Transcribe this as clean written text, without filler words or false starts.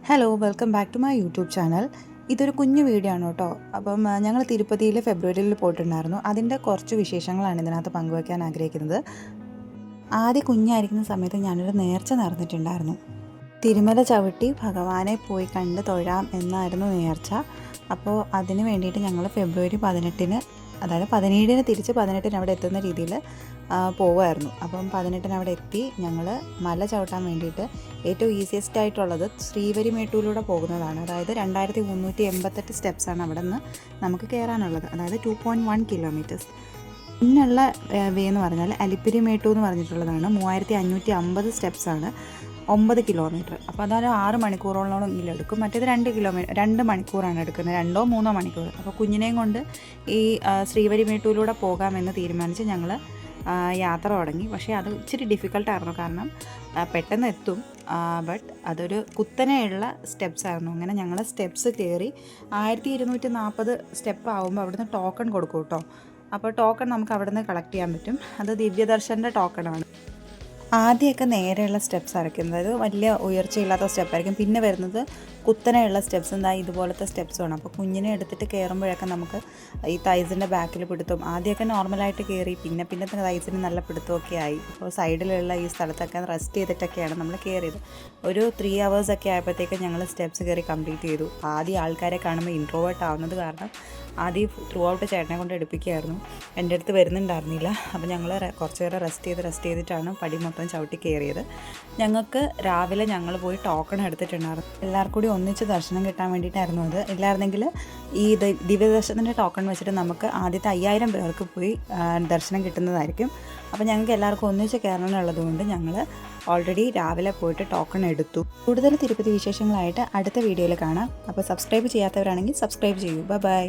Hello welcome back to my YouTube channel. ഇതൊരു കുഞ്ഞു video ആണ് കേട്ടോ. അപ്പം ഞങ്ങൾ തിരുപ്പതിയിൽ ഫെബ്രുവരിയിൽ പോയിട്ടുണ്ടായിരുന്നു. അതിൻ്റെ കുറച്ച് വിശേഷങ്ങളാണ് ഇതിനകത്ത് പങ്കുവയ്ക്കാൻ ആഗ്രഹിക്കുന്നത്. ആദ്യം കുഞ്ഞായിരിക്കുന്ന സമയത്ത് ഞാനൊരു നേർച്ച നടന്നിട്ടുണ്ടായിരുന്നു. തിരുമല ചവിട്ടി ഭഗവാനെ പോയി കണ്ട് തൊഴാം എന്നായിരുന്നു നേർച്ച. അപ്പോൾ അതിന് വേണ്ടിയിട്ട് ഞങ്ങൾ ഫെബ്രുവരി 18-ന്, അതായത് 17-ന് തിരിച്ച് 18-ന് അവിടെ എത്തുന്ന രീതിയിൽ പോവുമായിരുന്നു. അപ്പം 18-ന് അവിടെ എത്തി ഞങ്ങൾ മല ചവിട്ടാൻ വേണ്ടിയിട്ട് ഏറ്റവും ഈസിയസ്റ്റ് ആയിട്ടുള്ളത് ശ്രീവരിമേട്ടൂരിലൂടെ പോകുന്നതാണ്. അതായത് 2388 സ്റ്റെപ്സാണ് അവിടെ നിന്ന് നമുക്ക് കയറാനുള്ളത്, അതായത് 2.1 കിലോമീറ്റേഴ്സ്. പിന്നുള്ള വേ എന്ന് പറഞ്ഞാൽ അലിപ്പിരിമേട്ടു എന്ന് പറഞ്ഞിട്ടുള്ളതാണ്. 3550 സ്റ്റെപ്സാണ്, 9 കിലോമീറ്റർ. അപ്പോൾ അതൊരു 6 മണിക്കൂറോളം എങ്കിലും എടുക്കും. മറ്റേത് 2 മണിക്കൂറാണ് എടുക്കുന്നത്, 2-3 മണിക്കൂർ. അപ്പോൾ കുഞ്ഞിനെയും കൊണ്ട് ഈ ശ്രീവരിമേട്ടൂരിലൂടെ പോകാമെന്ന് തീരുമാനിച്ച് ഞങ്ങൾ യാത്ര തുടങ്ങി. പക്ഷേ അത് ഇച്ചിരി ഡിഫിക്കൽട്ടായിരുന്നു, കാരണം പെട്ടെന്ന് എത്തും, ബട്ട് അതൊരു കുത്തനെയുള്ള സ്റ്റെപ്സ് ആയിരുന്നു. അങ്ങനെ ഞങ്ങൾ സ്റ്റെപ്സ് കയറി 1240 സ്റ്റെപ്പ് ആകുമ്പോൾ അവിടുന്ന് ടോക്കൺ കൊടുക്കും കേട്ടോ. അപ്പോൾ ടോക്കൺ നമുക്ക് അവിടുന്ന് കളക്ട് ചെയ്യാൻ പറ്റും. അത് ദിവ്യദർശൻ്റെ ടോക്കണാണ്. ആദ്യമൊക്കെ നേരെയുള്ള സ്റ്റെപ്സ് ആയിരിക്കും, അതായത് വലിയ ഉയർച്ചയില്ലാത്ത സ്റ്റെപ്പായിരിക്കും. പിന്നെ വരുന്നത് കുത്തനെയുള്ള സ്റ്റെപ്സ്, എന്താ ഇതുപോലത്തെ സ്റ്റെപ്സുമാണ്. അപ്പോൾ കുഞ്ഞിനെ എടുത്തിട്ട് കയറുമ്പോഴൊക്കെ നമുക്ക് ഈ തൈസിൻ്റെ ബാക്കിൽ പിടുത്തം. ആദ്യമൊക്കെ നോർമലായിട്ട് കയറി, പിന്നെ തൈസിന് നല്ല പിടുത്തമൊക്കെ ആയി. അപ്പോൾ സൈഡിലുള്ള ഈ സ്ഥലത്തൊക്കെ റെസ്റ്റ് ചെയ്തിട്ടൊക്കെയാണ് നമ്മൾ കയറിയത്. ഒരു 3 hours ഒക്കെ ആയപ്പോഴത്തേക്ക് ഞങ്ങൾ സ്റ്റെപ്സ് കയറി കംപ്ലീറ്റ് ചെയ്തു. ആദ്യം ആൾക്കാരെ കാണുമ്പോൾ ഇൻട്രോവേർട്ട് ആവുന്നത് കാരണം ആദ്യം ത്രൂ ഔട്ട് ചേട്ടനെ കൊണ്ട് എടുപ്പിക്കുകയായിരുന്നു. എൻ്റെ അടുത്ത് വരുന്നുണ്ടായിരുന്നില്ല. അപ്പോൾ ഞങ്ങൾ കുറച്ച് നേരം റെസ്റ്റ് ചെയ്തിട്ടാണ് പടി മൊത്തം ചവിട്ടി കയറിയത്. ഞങ്ങൾക്ക് രാവിലെ ഞങ്ങൾ പോയി ടോക്കൺ എടുത്തിട്ടുണ്ടായിരുന്നു. എല്ലാവർക്കും കൂടി ഒന്നിച്ച് ദർശനം കിട്ടാൻ വേണ്ടിയിട്ടായിരുന്നു അത്. ഇല്ലായിരുന്നെങ്കിൽ ഈ ദിവ്യദർശനത്തിൻ്റെ ടോക്കൺ വെച്ചിട്ട് നമുക്ക് ആദ്യത്തെ 5000 പേർക്ക് പോയി ദർശനം കിട്ടുന്നതായിരിക്കും. അപ്പോൾ ഞങ്ങൾക്ക് എല്ലാവർക്കും ഒന്നിച്ച് കയറണമെന്നുള്ളത് കൊണ്ട് ഞങ്ങൾ ഓൾറെഡി രാവിലെ പോയിട്ട് ടോക്കൺ എടുത്തു. കൂടുതൽ തിരുപ്പതി വിശേഷങ്ങളായിട്ട് അടുത്ത വീഡിയോയിൽ കാണാം. അപ്പോൾ സബ്സ്ക്രൈബ് ചെയ്യാത്തവരാണെങ്കിൽ സബ്സ്ക്രൈബ് ചെയ്യൂ. ബൈ.